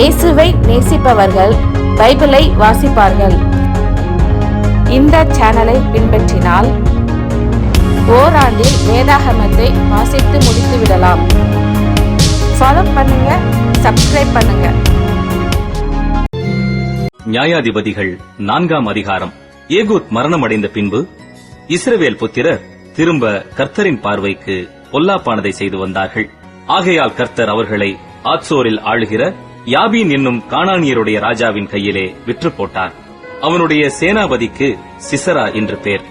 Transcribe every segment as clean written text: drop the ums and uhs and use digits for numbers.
இயேசுவை நேசிப்பவர்கள் பைபிளை வாசிப்பார்கள். இந்த சேனலை பின்பற்றினால் ஓராண்டில் வேதாகமத்தை வாசித்து முடித்து விடலாம். ஃபாலோ பண்ணுங்க, சப்ஸ்கிரைப் பண்ணுங்க. நியாயாதிபதிகள் 4ஆம் அதிகாரம். ஏகூத் மரணமடைந்த பின்பு இஸ்ரவேல் புத்திரர் திரும்ப கர்த்தரின் பார்வைக்கு பொல்லாப்பானதை செய்து வந்தார்கள். ஆகையால் கர்த்தர் அவர்களை ஆத்சோரில் ஆளுகிற யாபீன் என்னும் கானானியருடைய ராஜாவின் கையிலே விற்று போட்டார். அவனுடைய சேனாபதிக்கு சிசரா என்று பேர்.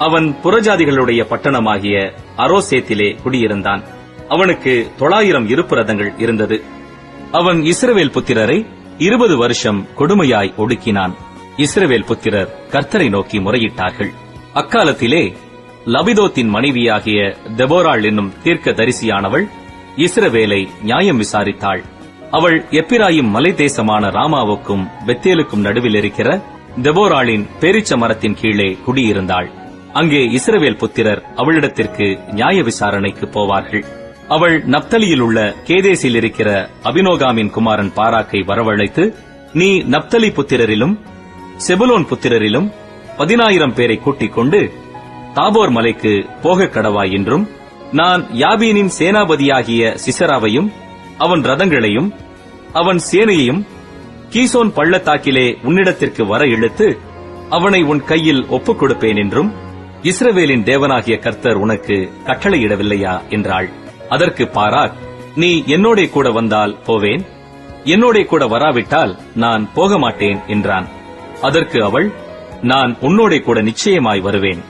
அவன் புறஜாதிகளுடைய பட்டணமாகிய அரோசேத்திலே குடியிருந்தான். அவனுக்கு 900 இருப்பு ரதங்கள் இருந்தது. அவன் இஸ்ரவேல் புத்திரரை 20 வருஷம் கொடுமையாய் ஒடுக்கினான். இஸ்ரவேல் புத்திரர் கர்த்தரை நோக்கி முறையிட்டார்கள். அக்காலத்திலே லபிதோத்தின் மனைவியாகிய தெபோராள் என்னும் தீர்க்க தரிசியானவள் இஸ்ரவேலை நியாயம் விசாரித்தாள். அவள் எப்பிராயிம் மலை தேசமான ராமாவுக்கும் பெத்தேலுக்கும் நடுவில் இருக்கிற தெபோராளின் பேரிச்ச மரத்தின் கீழே குடியிருந்தாள். அங்கே இஸ்ரவேல் புத்திரர் அவளிடத்திற்கு நியாய விசாரணைக்கு போவார்கள். அவள் நப்தலியில் உள்ள கேதேசில் இருக்கிற அபினோகாமின் குமாரன் பாராக்கை வரவழைத்து, நீ நப்தலி புத்திரரிலும் செபுலோன் புத்திரரிலும் 10,000 பேரை கூட்டிக் கொண்டு தாபோர் மலைக்கு போகக் கடவாய் என்றும், நான் யாபீனின் சேனாபதியாகிய சிசராவையும் அவன் ரதங்களையும் அவன் சேனையையும் கீசோன் பள்ளத்தாக்கிலே உன்னிடத்திற்கு வர இழுத்து அவனை உன் கையில் ஒப்புக் கொடுப்பேன் என்றும் இஸ்ரவேலின் தேவனாகிய கர்த்தர் உனக்கு கட்டளையிடவில்லையா என்றாள். அதற்கு பாராக், நீ என்னோடே கூட வந்தால் போவேன், என்னோடே கூட வராவிட்டால் நான் போக மாட்டேன் என்றான். அதற்கு அவள், நான் உன்னோடே கூட நிச்சயமாய் வருவேன்.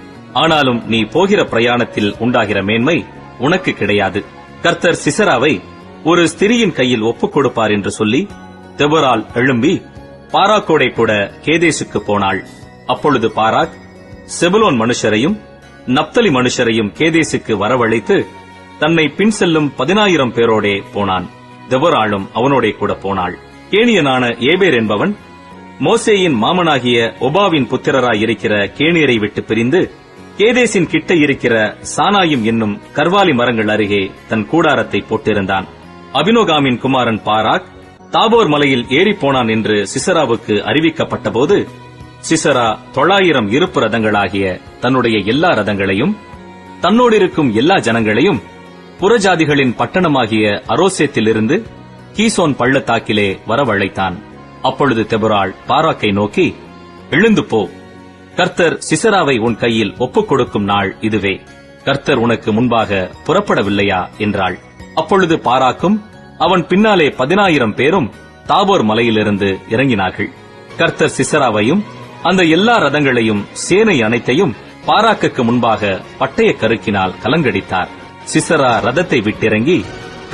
ஆனாலும் நீ போகிற பிரயாணத்தில் உண்டாகிற மேன்மை உனக்கு கிடையாது. கர்த்தர் சிசராவை ஒரு ஸ்திரியின் கையில் ஒப்புக் கொடுப்பார் என்று சொல்லி தெபோராள் எழும்பி பாராக்கோடே கூட கேதேசுக்கு போனாள். அப்பொழுது பாராக் செபுலோன் மனுஷரையும் நப்தலி மனுஷரையும் கேதேசுக்கு வரவழைத்து தன்னை பின் செல்லும் 10,000 பேரோடே போனான். தெபோராளும் அவனோடே கூட போனாள். கேனியனான ஏபேர் என்பவன் மோசேயின் மாமனாகிய ஒபாவின் புத்திரராயிருக்கிற கேனியரை விட்டு பிரிந்து கேதேசின் கிட்ட இருக்கிற சானாயும் என்னும் கர்வாலி மரங்கள் அருகே தன் கூடாரத்தை போட்டிருந்தான். அபினோகாமின் குமாரன் பாராக் தாபோர் மலையில் ஏறிப்போனான் என்று சிசராவுக்கு அறிவிக்கப்பட்டபோது, சிசரா 900 இருப்பு ரதங்களாகிய தன்னுடைய எல்லா ரதங்களையும் தன்னோடிருக்கும் எல்லா ஜனங்களையும் புறஜாதிகளின் பட்டணமாகிய அரோசேத்திலிருந்து கீசோன் பள்ளத்தாக்கிலே வரவழைத்தான். அப்பொழுது தெபோராள் பாராக்கை நோக்கி, எழுந்து போ, கர்த்தர் சிசராவை உன் கையில் ஒப்புக் கொடுக்கும் நாள் இதுவே. கர்த்தர் உனக்கு முன்பாக புறப்படவில்லையா என்றாள். அப்பொழுது பாராக்கும் அவன் பின்னாலே 10,000 பேரும் தாபோர் மலையிலிருந்து இறங்கினார்கள். கர்த்தர் சிசராவையும் அந்த எல்லா ரதங்களையும் சேனை அனைத்தையும் பாராக்குக்கு முன்பாக பட்டய கருக்கினால் கலங்கடித்தார். சிசரா ரதத்தை விட்டிறங்கி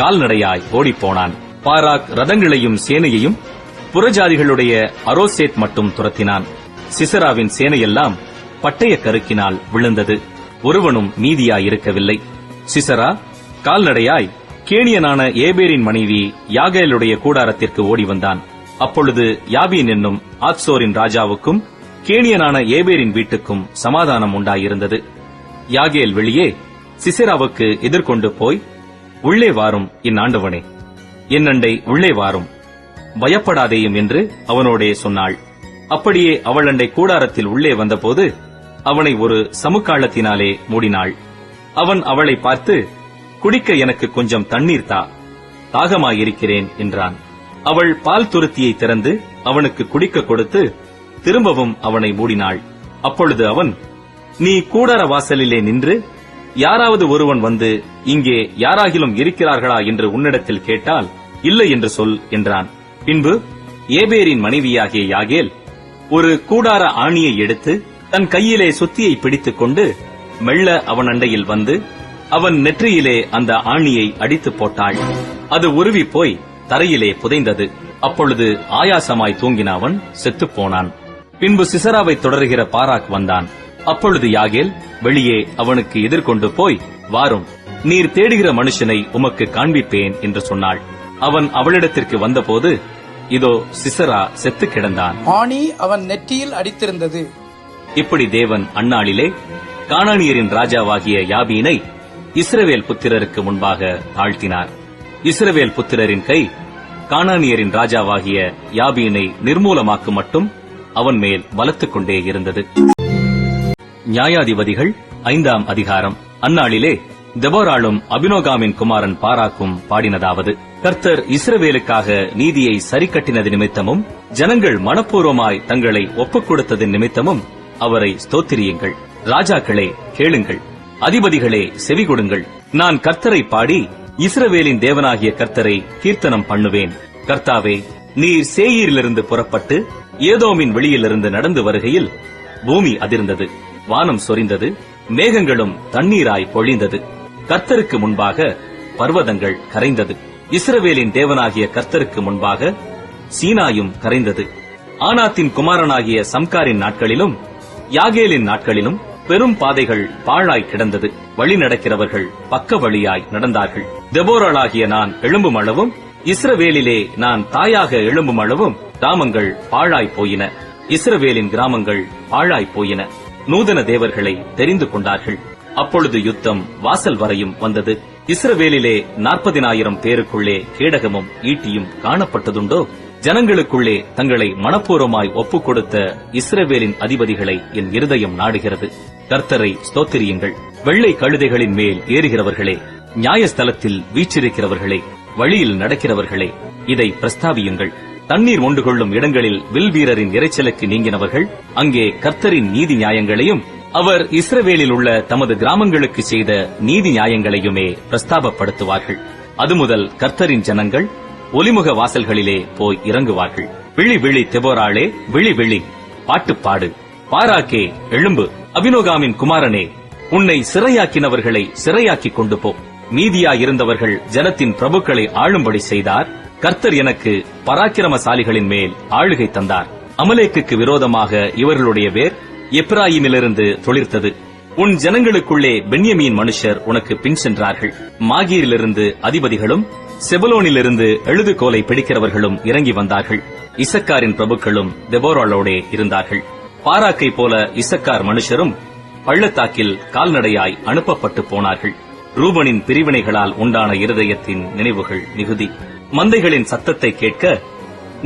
கால்நடையாய் ஓடிப்போனான். பாராக் ரதங்களையும் சேனையையும் புறஜாதிகளுடைய அரோசேத் மட்டும் துரத்தினான். சிசராவின் சேனையெல்லாம் பட்டய கருக்கினால் விழுந்தது. ஒருவனும் மீதியாயிருக்கவில்லை. சிசரா கால்நடையாய் கேனியனான ஏபேரின் மனைவி யாகேலுடைய கூடாரத்திற்கு ஓடி வந்தான். அப்பொழுது யாபீன் என்னும் ஆத்சோரின் ராஜாவுக்கும் கேனியனான ஏபேரின் வீட்டுக்கும் சமாதானம் உண்டாயிருந்தது. யாகேல் வெளியே சிசராவுக்கு எதிர்கொண்டு போய், உள்ளே வாரும் என் ஆண்டவனே, என் அண்டை உள்ளே வாரும், பயப்படாதேயும் என்று அவனோடே சொன்னாள். அப்படியே அவள் அண்டை கூடாரத்தில் உள்ளே வந்தபோது அவனை ஒரு சமுக்காளத்தினாலே மூடினாள். அவன் அவளை பார்த்து, குடிக்க எனக்கு கொஞ்சம் தண்ணீர் தா, தாகமாயிருக்கிறேன் என்றான். அவள் பால் துருத்தியை திறந்து அவனுக்கு குடிக்க கொடுத்து திரும்பவும் அவனை மூடினாள். அப்பொழுது அவன், நீ கூடார வாசலிலே நின்று யாராவது ஒருவன் வந்து இங்கே யாராகிலும் இருக்கிறார்களா என்று உன்னிடத்தில் கேட்டால் இல்லை என்று சொல் என்றான். பின்பு ஏபேரின் மனைவியாகிய யாகேல் ஒரு கூடார ஆணியை எடுத்து தன் கையிலே சுத்தியை பிடித்துக் கொண்டு மெல்ல அவன் அண்டையில் வந்து அவன் நெற்றியிலே அந்த ஆணியை அடித்து போட்டாள். அது உருவி போய் தரையிலே புதைந்தது. அப்பொழுது ஆயாசமாய் தூங்கின அவன் செத்துப்போனான். பின்பு சிசராவை தொடர்கிற பாராக் வந்தான். அப்பொழுது யாகேல் வெளியே அவனுக்கு எதிர்கொண்டு போய், வாரும், நீர் தேடுகிற மனுஷனை உமக்கு காண்பிப்பேன் என்று சொன்னாள். அவன் அவளிடத்திற்கு வந்தபோது, இதோ சிசரா செத்து கிடந்தான். ஆணி அவன் நெற்றியில் அடித்திருந்தது. இப்படி தேவன் அந்நாளிலே கானானியரின் ராஜாவாகிய யாபீனை இஸ்ரவேல் புத்திரருக்கு முன்பாக தாழ்த்தினார். இஸ்ரவேல் புத்திரரின் கை கானானியரின் ராஜாவாகிய யாபீனை நிர்மூலமாக்கும் மட்டும் அவன் மேல் பலத்துக் கொண்டே இருந்தது. நியாயாதிபதிகள் 5ஆம் அதிகாரம். அந்நாளிலே தெபோராளும் அபினோகாமின் குமாரன் பாராக்கும் பாடினதாவது: கர்த்தர் இஸ்ரவேலுக்காக நீதியை சரிக்கட்டினது நிமித்தமும் ஜனங்கள் மனப்பூர்வமாய் தங்களை ஒப்புக் கொடுத்தது நிமித்தமும் அவரை ஸ்தோத்திரியுங்கள். ராஜாக்களே கேளுங்கள், அதிபதிகளே செவி கொடுங்கள். நான் கர்த்தரை பாடி இஸ்ரவேலின் தேவனாகிய கர்த்தரை கீர்த்தனம் பண்ணுவேன். கர்த்தாவே, நீர் சேயீரிலிருந்து புறப்பட்டு ஏதோமின் வெளியிலிருந்து நடந்து வருகையில் பூமி அதிர்ந்தது, வானம் சொரிந்தது, மேகங்களும் தண்ணீராய் பொழிந்தது. கர்த்தருக்கு முன்பாக பர்வதங்கள் கரைந்தது. இஸ்ரவேலின் தேவனாகிய கர்த்தருக்கு முன்பாக சீனாயும் கரைந்தது. ஆனாத்தின் குமாரனாகிய சம்காரின் நாட்களிலும் யாகேலின் நாட்களிலும் பெரும் பாதைகள் பாழாய் கிடந்தது. வழி நடக்கிறவர்கள் பக்க வழியாய் நடந்தார்கள். தெபோராளாகிய நான் எழும்பும் அளவும் இஸ்ரவேலிலே நான் தாயாக எழும்பும் அளவும் கிராமங்கள் பாழாய் போயின. இஸ்ரவேலின் கிராமங்கள் பாழாய் போயின. நூதன தேவர்களை தெரிந்து கொண்டார்கள். அப்பொழுது யுத்தம் வாசல் வரையும் வந்தது. இஸ்ரவேலிலே 40,000 பேருக்குள்ளே கேடகமும் ஈட்டியும் காணப்பட்டதுண்டோ? ஜனங்களுக்குள்ளே தங்களை மனப்பூர்வமாய் ஒப்புக் கொடுத்த இஸ்ரவேலின் அதிபதிகளை என் இருதயம் நாடுகிறது. கர்த்தரை ஸ்தோத்திரியுங்கள். வெள்ளை கழுதைகளின் மேல் ஏறுகிறவர்களே, நியாயஸ்தலத்தில் வீற்றிருக்கிறவர்களே, வழியில் நடக்கிறவர்களே, இதை பிரஸ்தாபியுங்கள். தண்ணீர் மொண்டு கொள்ளும் இடங்களில் வில் வீரரின் இரைச்சலுக்கு நீங்கினவர்கள் அங்கே கர்த்தரின் நீதி நியாயங்களையும் அவர் இஸ்ரவேலில் உள்ள தமது கிராமங்களுக்கு செய்த நீதி நியாயங்களையுமே பிரஸ்தாபப்படுத்துவார்கள். அது முதல் கர்த்தரின் ஜனங்கள் ஒலிமுக வாசல்களிலே போய் இறங்குவார்கள். விழி விழி தெபோராளே, விழி விழி, பாட்டுப்பாடு. பாராக்கே எழும்பு. அபினோகாமின் குமாரனே, உன்னை சிறையாக்கினவர்களை சிறையாக்கிக் கொண்டு போ. மீதியாயிருந்தவர்கள் ஜனத்தின் பிரபுக்களை ஆளும்படி செய்தார். கர்த்தர் எனக்கு பராக்கிரமசாலிகளின் மேல் ஆளுகை தந்தார். அமலேக்குக்கு விரோதமாக இவர்களுடைய வேர் எப்ராயிமிலிருந்து தொழிர்த்தது. உன் ஜனங்களுக்குள்ளே பென்யமீன் மனுஷர் உனக்கு பின் சென்றார்கள். மாகீரிலிருந்து அதிபதிகளும் செபுலோனிலிருந்து எழுதுகோலை பிடிக்கிறவர்களும் இறங்கி வந்தார்கள். இசக்காரின் பிரபுக்களும் தெபோராளோடே இருந்தார்கள். பாராக்கை போல இசக்கார் மனுஷரும் பள்ளத்தாக்கில் கால்நடையாய் அனுப்பப்பட்டு போனார்கள். ரூபனின் பிரிவினைகளால் உண்டான இருதயத்தின் நினைவுகள் மிகுதி. மந்தைகளின் சத்தத்தை கேட்க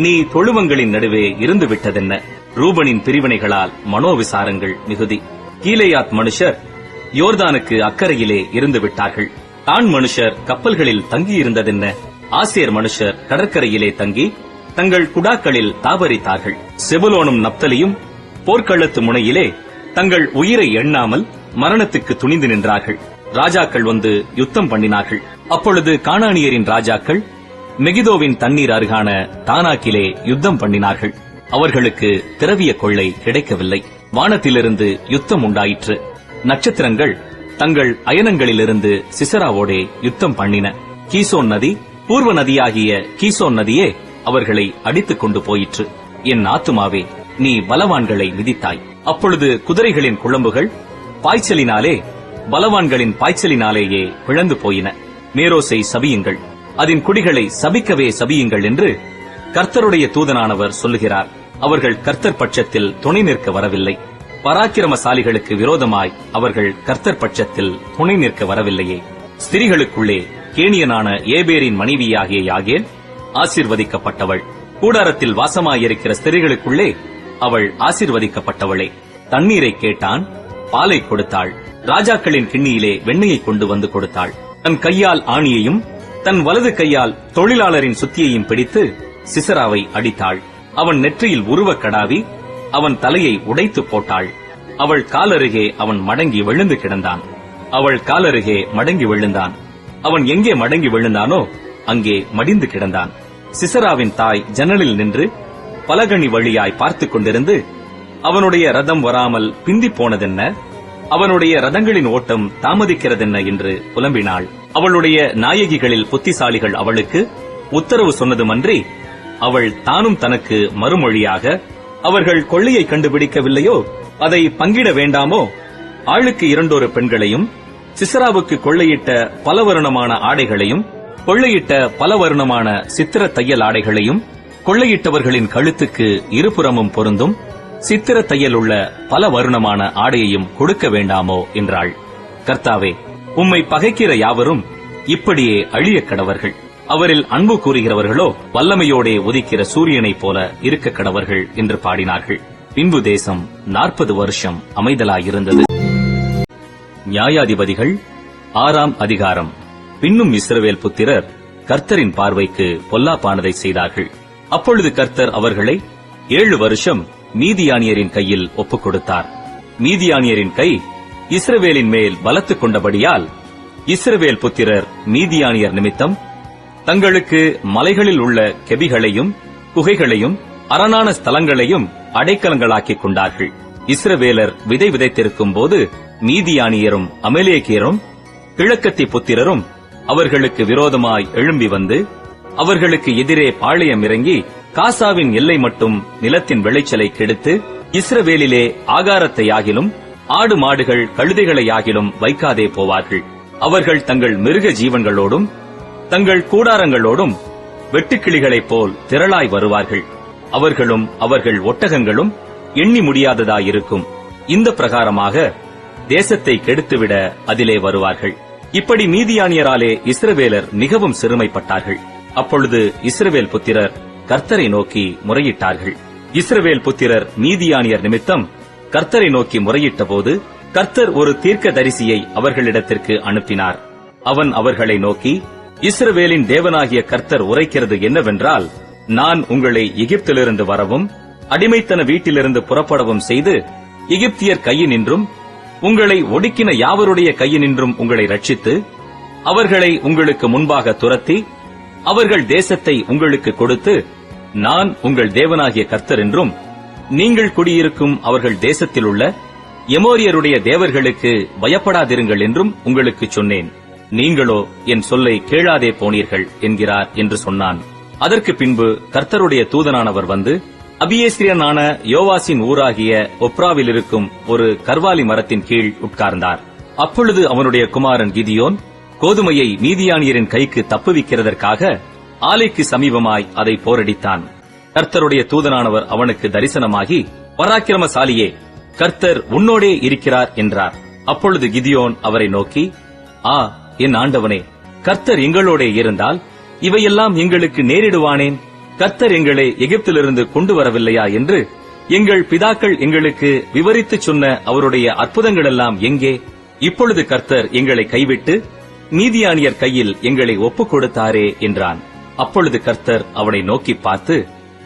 நீ தொழுவங்களின் நடுவே இருந்து விட்டதென்ன? ரூபனின் பிரிவினைகளால் மனோவிசாரங்கள் மிகுதி. கீலேயாத் மனுஷர் யோர்தானுக்கு அக்கறையிலே இருந்து விட்டார்கள். தான் மனுஷர் கப்பல்களில் தங்கியிருந்ததென்ன? ஆசேர் மனுஷர் கடற்கரையிலே தங்கி தங்கள் குடாக்களில் தாபரித்தார்கள். செபுலோனும் நப்தலியும் போர்க்களத்து முனையிலே தங்கள் உயிரை எண்ணாமல் மரணத்துக்கு துணிந்து நின்றார்கள். ராஜாக்கள் வந்து யுத்தம் பண்ணினார்கள். அப்பொழுது கானானியரின் ராஜாக்கள் மெகிதோவின் தண்ணீர் அருகான தானாக்கிலே யுத்தம் பண்ணினார்கள். அவர்களுக்கு திரவிய கொள்ளை கிடைக்கவில்லை. வானத்திலிருந்து யுத்தம் உண்டாயிற்று. நட்சத்திரங்கள் தங்கள் அயனங்களிலிருந்து சிசராவோடே யுத்தம் பண்ணின. கீசோன் நதி, பூர்வ நதியாகிய கீசோன் நதியே அவர்களை அடித்துக் கொண்டு போயிற்று. என் ஆத்துமாவே, நீ பலவான்களை மிதித்தாய். அப்பொழுது குதிரைகளின் குழம்புகள் பாய்ச்சலினாலே, பலவான்களின் பாய்ச்சலினாலேயே பிளந்து போயின. மேரோசை சபியுங்கள், அதன் குடிகளை சபிக்கவே சபியுங்கள் என்று கர்த்தருடைய தூதனானவர் சொல்லுகிறார். அவர்கள் கர்த்தர் பட்சத்தில் துணை நிற்க வரவில்லை. பராக்கிரமசாலிகளுக்கு விரோதமாய் அவர்கள் கர்த்தர் பட்சத்தில் துணை நிற்க வரவில்லையே. ஸ்திரீகளுக்குள்ளே கேனியனான ஏபேரின் மனைவியாகிய யாகேல் ஆசீர்வதிக்கப்பட்டவள். கூடாரத்தில் வாசமாயிருக்கிற ஸ்திரீகளுக்குள்ளே அவள் ஆசீர்வதிக்கப்பட்டவளே. தண்ணீரை கேட்டான், பாலை கொடுத்தாள். ராஜாக்களின் கிண்ணியிலே வெண்ணெயை கொண்டு வந்து கொடுத்தாள். தன் கையால் ஆணியையும் தன் வலது கையால் தொழிலாளரின் சுத்தியையும் பிடித்து சிசராவை அடித்தாள். அவன் நெற்றியில் உருவக் கடாவி அவன் தலையை உடைத்து போட்டாள். அவள் காலருகே அவன் மடங்கி விழுந்து கிடந்தான். அவள் காலருகே மடங்கி விழுந்தான். அவன் எங்கே மடங்கி விழுந்தானோ அங்கே மடிந்து கிடந்தான். சிசராவின் தாய் ஜன்னலில் நின்று பலகணி வழியாய் பார்த்துக் கொண்டிருந்து, அவனுடைய ரதம் வராமல் பிந்தி போனதென்ன, அவனுடைய ரதங்களின் ஓட்டம் தாமதிக்கிறதென்ன என்று புலம்பினாள். அவளுடைய நாயகிகளில் புத்திசாலிகள் அவளுக்கு உத்தரவு சொன்னதுமன்றி, அவள் தானும் தனக்கு மறுமொழியாக, அவர்கள் கொள்ளையை கண்டுபிடிக்கவில்லையோ, அதை பங்கிட வேண்டாமோ? ஆளுக்கு 2 பெண்களையும், சிசராவுக்கு கொள்ளையிட்ட பல வருணமான ஆடைகளையும், கொள்ளையிட்ட பல வருணமான சித்திர தையல் ஆடைகளையும், கொள்ளையிட்டவர்களின் கழுத்துக்கு இருபுறமும் பொருந்தும் சித்திர தையல் உள்ள பல வருணமான ஆடையையும் கொடுக்க வேண்டாமோ என்றாள். கர்த்தாவே, உம்மை பகைக்கிற யாவரும் இப்படியே அழியக் கடவர்கள். அவரில் அன்பு கூறுகிறவர்களோ வல்லமையோடே உதிக்கிற சூரியனைப் போல இருக்க கடவர்கள் என்று பாடினார்கள். பின்பு தேசம் 40 வருஷம் அமைதலாயிருந்தது. நியாயாதிபதிகள் 6ஆம் அதிகாரம். பின்னும் இஸ்ரவேல் புத்திரர் கர்த்தரின் பார்வைக்கு பொல்லாப்பானதை செய்தார்கள். அப்பொழுது கர்த்தர் அவர்களை 7 வருஷம் மீதியானியரின் கையில் ஒப்புக் கொடுத்தார். மீதியானியரின் கை இஸ்ரவேலின் மேல் பலத்துக் கொண்டபடியால் இஸ்ரவேல் புத்திரர் மீதியானியர் நிமித்தம் தங்களுக்கு மலைகளில் உள்ள கெபிகளையும் குகைகளையும் அரணான ஸ்தலங்களையும் அடைக்கலங்களாக்கிக் கொண்டார்கள். இஸ்ரவேலர் விதை விதைத்திருக்கும் போது மீதியானியரும் அமலேக்கியரும் கிழக்கத்தி புத்திரரும் அவர்களுக்கு விரோதமாய் எழும்பி வந்து அவர்களுக்கு எதிரே பாளையம் இறங்கி காசாவின் எல்லை மட்டும் நிலத்தின் விளைச்சலை கெடுத்து இஸ்ரவேலிலே ஆகாரத்தையாகிலும் ஆடு மாடுகள் கழுதைகளையாகிலும் வைக்காதே போவார்கள். அவர்கள் தங்கள் மிருக ஜீவன்களோடும் தங்கள் கூடாரங்களோடும் வெட்டுக்கிளிகளைப் போல் திரளாய் வருவார்கள். அவர்களும் அவர்கள் ஒட்டகங்களும் எண்ணி முடியாததாயிருக்கும். இந்த பிரகாரமாக தேசத்தை கெடுத்துவிட அதிலே வருவார்கள். இப்படி மீதியானியராலே இஸ்ரவேலர் மிகவும் சிறுமைப்பட்டார்கள். அப்பொழுது இஸ்ரவேல் புத்திரர் கர்த்தரை நோக்கி முறையிட்டார்கள். இஸ்ரவேல் புத்திரர் மீதியானியர் நிமித்தம் கர்த்தரை நோக்கி முறையிட்ட போது கர்த்தர் ஒரு தீர்க்கதரிசியை அவர்களிடத்திற்கு அனுப்பினார். அவன் அவர்களை நோக்கி, இஸ்ரவேலின் தேவனாகிய கர்த்தர் உரைக்கிறது என்னவென்றால், நான் உங்களை எகிப்திலிருந்து வரவும் அடிமைத்தன வீட்டிலிருந்து புறப்படவும் செய்து எகிப்தியர் கையினின்றும் உங்களை ஒடுக்கின யாவருடைய கையினின்றும் உங்களை ரட்சித்து அவர்களை உங்களுக்கு முன்பாக துரத்தி அவர்கள் தேசத்தை உங்களுக்கு கொடுத்து, நான் உங்கள் தேவனாகிய கர்த்தர் என்றும் நீங்கள் குடியிருக்கும் அவர்கள் தேசத்தில் உள்ள எமோரியருடைய தேவர்களுக்கு பயப்படாதிருங்கள் என்றும் உங்களுக்கு சொன்னேன். நீங்களோ என் சொல்லை கேளாதே போனீர்கள் என்கிறார் என்று சொன்னான். அதற்கு பின்பு கர்த்தருடைய தூதனானவர் வந்து அபியேஸ்ரியனான யோவாசின் ஊராகிய ஒப்ராவில் இருக்கும் ஒரு கர்வாலி மரத்தின் கீழ் உட்கார்ந்தார். அப்பொழுது அவனுடைய குமாரன் கிதியோன் கோதுமையை மீதியானியரின் கைக்கு தப்புவிக்கிறதற்காக ஆலைக்கு சமீபமாய் அதை போரடித்தான். கர்த்தருடைய தூதனானவர் அவனுக்கு தரிசனமாகி, பராக்கிரமசாலியே, கர்த்தர் உன்னோடே இருக்கிறார் என்றார். அப்பொழுது கிதியோன் அவரை நோக்கி, ஆ என் ஆண்டவனே, கர்த்தர் எங்களோடே இருந்தால் இவையெல்லாம் எங்களுக்கு நேரிடுவானேன்? கர்த்தர் எங்களை எகிப்திலிருந்து கொண்டு வரவில்லையா என்று எங்கள் பிதாக்கள் எங்களுக்கு விவரித்துச் சொன்ன அவருடைய அற்புதங்களெல்லாம் எங்கே? இப்பொழுது கர்த்தர் எங்களை கைவிட்டு மீதியானியர் கையில் எங்களை ஒப்புக் கொடுத்தாரே என்றான். அப்பொழுது கர்த்தர் அவனை நோக்கி பார்த்து,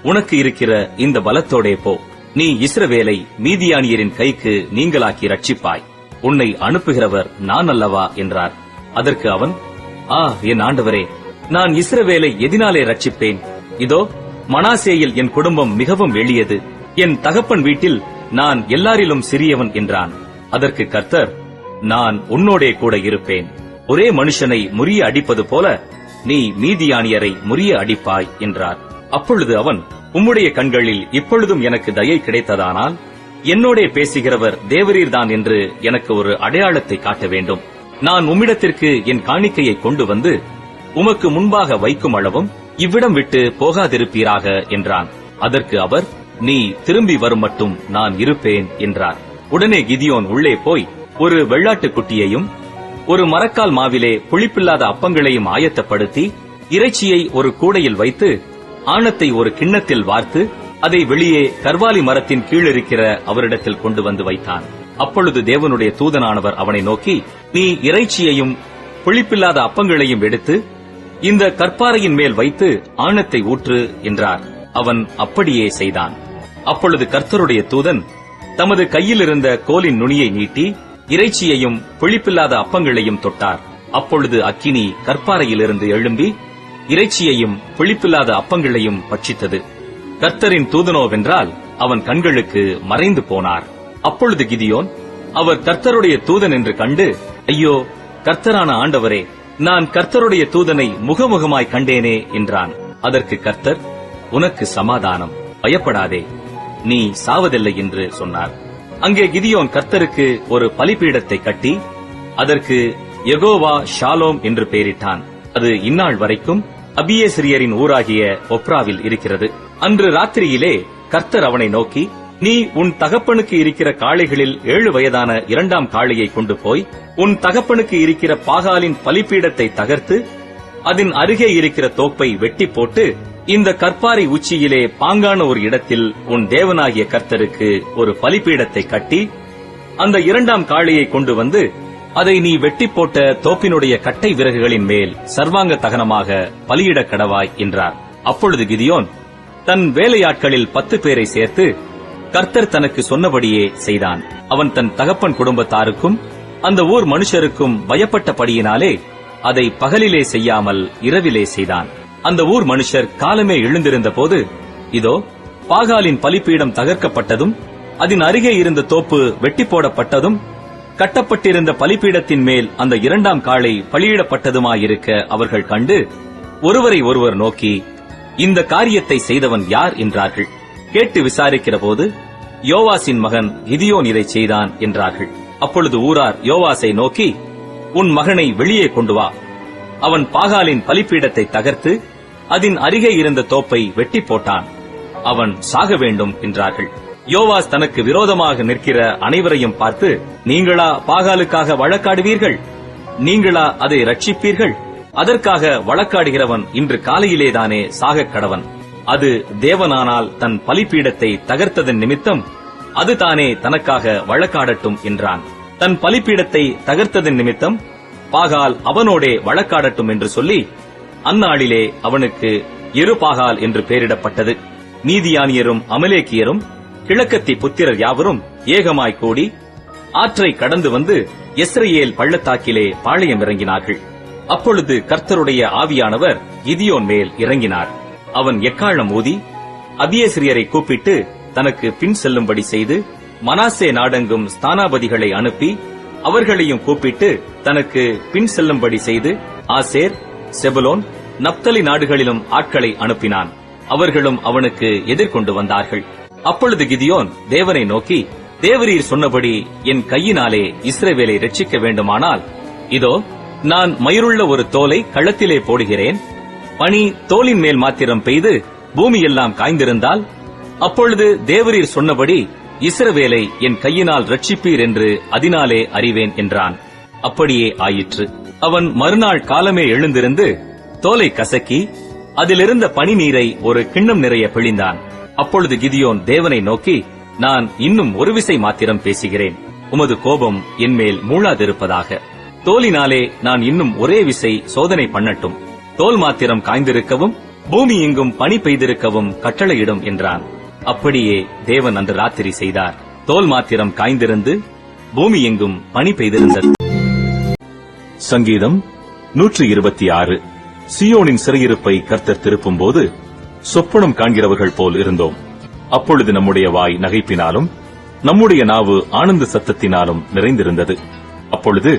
உனக்கு இருக்கிற இந்த பலத்தோடே போ, நீ இஸ்ரவேலை மீதியானியரின் கைக்கு நீங்களாக்கி ரட்சிப்பாய். உன்னை அனுப்புகிறவர் நான் அல்லவா என்றார். அதற்கு அவன், ஆ என் ஆண்டவரே, நான் இஸ்ரவேலை எதினாலே ரட்சிப்பேன்? இதோ மனாசேயில் என் குடும்பம் மிகவும் எளியது, என் தகப்பன் வீட்டில் நான் எல்லாரிலும் சிறியவன் என்றான். அதற்கு கர்த்தர், நான் உன்னோடே கூட இருப்பேன். ஒரே மனுஷனை முறிய அடிப்பது போல நீ மீதியானியரை முறிய அடிப்பாய் என்றார். அப்பொழுது அவன், உம்முடைய கண்களில் இப்பொழுதும் எனக்கு தயை கிடைத்ததானால் என்னோடே பேசுகிறவர் தேவரீர்தான் என்று எனக்கு ஒரு அடையாளத்தை காட்ட வேண்டும். நான் உம்மிடத்திற்கு என் காணிக்கையை கொண்டு வந்து உமக்கு முன்பாக வைக்கும் அளவும் இவ்விடம் விட்டு போகாதிருப்பீராக என்றான். அதற்கு அவர், நீ திரும்பி வரும் மட்டும் நான் இருப்பேன் என்றார். உடனே கிதியோன் உள்ளே போய் ஒரு வெள்ளாட்டுக்குட்டியையும் ஒரு மரக்கால் மாவிலே புளிப்பில்லாத அப்பங்களையும் ஆயத்தப்படுத்தி இறைச்சியை ஒரு கூடையில் வைத்து ஆணத்தை ஒரு கிண்ணத்தில் வார்த்து அதை வெளியே கர்வாலி மரத்தின் கீழிருக்கிற அவரிடத்தில் கொண்டு வந்து வைத்தான். அப்பொழுது தேவனுடைய தூதனானவர் அவனை நோக்கி, நீ இறைச்சியையும் புளிப்பில்லாத அப்பங்களையும் எடுத்து இந்த கற்பாறையின் மேல் வைத்து ஆணத்தை ஊற்று என்றார். அவன் அப்படியே செய்தான். அப்பொழுது கர்த்தருடைய தூதன் தமது கையில் இருந்த கோலின் நுனியை நீட்டி இறைச்சியையும் புளிப்பில்லாத அப்பங்களையும் தொட்டார். அப்பொழுது அக்கினி கற்பாறையிலிருந்து எழும்பி இறைச்சியையும் புளிப்பில்லாத அப்பங்களையும் பட்சித்தது. கர்த்தரின் தூதனோவென்றால் அவன் கண்களுக்கு மறைந்து போனார். அப்பொழுது கிதியோன், அவர் கர்த்தருடைய தூதன் என்று கண்டு, ஐயோ கர்த்தரான ஆண்டவரே, நான் கர்த்தருடைய தூதனை முகமுகமாய் கண்டேனே என்றான். அதற்கு கர்த்தர், உனக்கு சமாதானம், பயப்படாதே, நீ சாவதில்லை என்று சொன்னார். அங்கே கிதியோன் கர்த்தருக்கு ஒரு பலிபீடத்தை கட்டி அதற்கு யெகோவா ஷாலோம் என்று பெயரிட்டான். அது இந்நாள் வரைக்கும் அபியேஸ்ரியரின் ஊராகிய ஒப்ராவில் இருக்கிறது. அன்று ராத்திரியிலே கர்த்தர் அவனை நோக்கி, நீ உன் தகப்பனுக்கு இருக்கிற காளைகளில் 7 வயதான 2ஆம் காளையை கொண்டு போய் உன் தகப்பனுக்கு இருக்கிற பாகாலின் பலிபீடத்தை தகர்த்து அதன் அருகே இருக்கிற தோப்பை வெட்டி போட்டு, இந்த கற்பாறை உச்சியிலே பாங்கான ஒரு இடத்தில் உன் தேவனாகிய கர்த்தருக்கு ஒரு பலிபீடத்தை கட்டி, அந்த 2ஆம் காளையை கொண்டு வந்து அதை நீ வெட்டி போட்ட தோப்பினுடைய கட்டை விறகுகளின் மேல் சர்வாங்க தகனமாக பலியிடக் கடவாய் என்றார். அப்பொழுது கிதியோன் தன் வேலையாட்களில் 10 பேரை சேர்த்து கர்த்தர் தனக்கு சொன்னபடியே செய்தான். அவன் தன் தகப்பன் குடும்பத்தாருக்கும் அந்த ஊர் மனுஷருக்கும் பயப்பட்டபடியினாலே அதை பகலிலே செய்யாமல் இரவிலே செய்தான். அந்த ஊர் மனுஷர் காலமே எழுந்திருந்த போது, இதோ பாகாலின் பலிபீடம் தகர்க்கப்பட்டதும் அதன் அருகே இருந்த தோப்பு வெட்டி போடப்பட்டதும் கட்டப்பட்டிருந்த பலிபீடத்தின் மேல் அந்த 2ஆம் காளை பலியிடப்பட்டதுமாயிருக்க அவர்கள் கண்டு ஒருவரை ஒருவர் நோக்கி, இந்த காரியத்தை செய்தவன் யார் என்றார்கள். கேட்டு விசாரிக்கிற போது, யோவாசின் மகன் கிதியோன் இதை செய்தான் என்றார்கள். அப்பொழுது ஊரார் யோவாசை நோக்கி, உன் மகனை வெளியே கொண்டு வா, அவன் பாகாலின் பலிபீடத்தை தகர்த்து அதன் அருகே இருந்த தோப்பை வெட்டி போட்டான், அவன் சாக வேண்டும் என்றார்கள். யோவாஸ் தனக்கு விரோதமாக நிற்கிற அனைவரையும் பார்த்து, நீங்களா பாகாலுக்காக வழக்காடுவீர்கள்? நீங்களா அதை ரட்சிப்பீர்கள்? அதற்காக வழக்காடுகிறவன் இன்று காலையிலேதானே சாகக் கடவன். அது தேவனானால் தன் பலிபீடத்தை தகர்த்ததன் நிமித்தம் அது தானே தனக்காக வழக்காடட்டும் என்றான். தன் பலிபீடத்தை தகர்த்ததன் நிமித்தம் பாகால் அவனோடே வழக்காடட்டும் என்று சொல்லி அந்நாளிலே அவனுக்கு எருபாகால் என்று பெயரிடப்பட்டது. மீதியானியரும் அமலேக்கியரும் கிழக்கத்தி புத்திரர் யாவரும் ஏகமாய் கூடி ஆற்றை கடந்து வந்து எஸ்ரயேல் பள்ளத்தாக்கிலே பாளையம் இறங்கினார்கள். அப்பொழுது கர்த்தருடைய ஆவியானவர் கிதியோன் மேல் இறங்கினார். அவன் எக்காளம் ஊதி அபியேஸ்ரியரை கூப்பிட்டு தனக்கு பின் செல்லும்படி செய்து, மனாசே நாடெங்கும் ஸ்தானாபதிகளை அனுப்பி அவர்களையும் கூப்பிட்டு தனக்கு பின் செல்லும்படி செய்து, ஆசேர், செபுலோன், நப்தலி நாடுகளிலும் ஆட்களை அனுப்பினான். அவர்களும் அவனுக்கு எதிர்கொண்டு வந்தார்கள். அப்பொழுது கிதியோன் தேவனை நோக்கி, தேவரீர் சொன்னபடி என் கையினாலே இஸ்ரவேலை ரட்சிக்க வேண்டுமானால், இதோ நான் மயிருள்ள ஒரு தோலை களத்திலே போடுகிறேன். பனி தோலின் மேல் மாத்திரம் பெய்து பூமியெல்லாம் காய்ந்திருந்தால், அப்பொழுது தேவரீர் சொன்னபடி இஸ்ரவேலை என் கையினால் ரட்சிப்பீர் என்று அதனாலே அறிவேன் என்றான். அப்படியே ஆயிற்று. அவன் மறுநாள் காலமே எழுந்திருந்து தோலை கசக்கி அதிலிருந்த பனி நீரை ஒரு கிண்ணம் நிறைய பிழிந்தான். அப்பொழுது கிதியோன் தேவனை நோக்கி, நான் இன்னும் ஒரு விசை மாத்திரம் பேசுகிறேன், உமது கோபம் என்மேல் மூளாதிருப்பதாக. தோலினாலே நான் இன்னும் ஒரே விசை சோதனை பண்ணட்டும். தோல் மாத்திரம் காய்ந்திருக்கவும் பூமி எங்கும் பனி பெய்திருக்கவும் கட்டளையிடும் என்றான். அப்படியே தேவன் அன்று ராத்திரி செய்தார். தோல் மாத்திரம் காய்ந்திருந்து பூமி எங்கும் பனி பெய்திருந்தது. சங்கீதம் 126. சீயோனின் சிறையிருப்பை கர்த்தர் திருப்பும் போது சொப்பனம் காண்கிறவர்கள் போல் இருந்தோம். அப்பொழுது நம்முடைய வாய் நகைப்பினாலும் நம்முடைய நாவு ஆனந்த சத்தத்தினாலும் நிறைந்திருந்தது. அப்பொழுது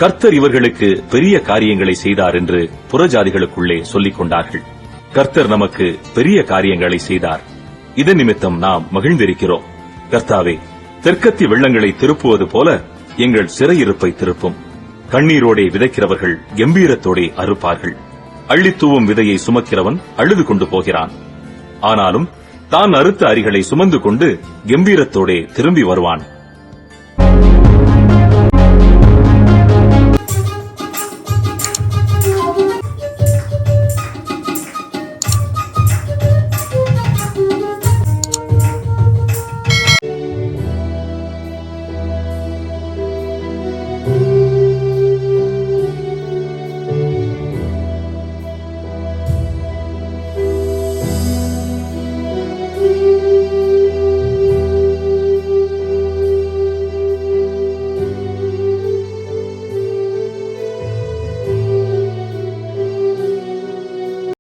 கர்த்தர் இவர்களுக்கு பெரிய காரியங்களை செய்தார் என்று புறஜாதிகளுக்குள்ளே சொல்லிக் கொண்டார்கள். கர்த்தர் நமக்கு பெரிய காரியங்களை செய்தார், இதன் நிமித்தம் நாம் மகிழ்ந்திருக்கிறோம். கர்த்தாவே, தெற்கத்தி வெள்ளங்களை திருப்புவது போல எங்கள் சிறையிருப்பை திருப்பும். கண்ணீரோடே விதைக்கிறவர்கள் கம்பீரத்தோடே அறுப்பார்கள். அள்ளித்தூவும் விதையை சுமக்கிறவன் அழுது கொண்டு போகிறான். ஆனாலும் தான் அறுத்த அரிகளை சுமந்து கொண்டு கம்பீரத்தோடே திரும்பி வருவான்.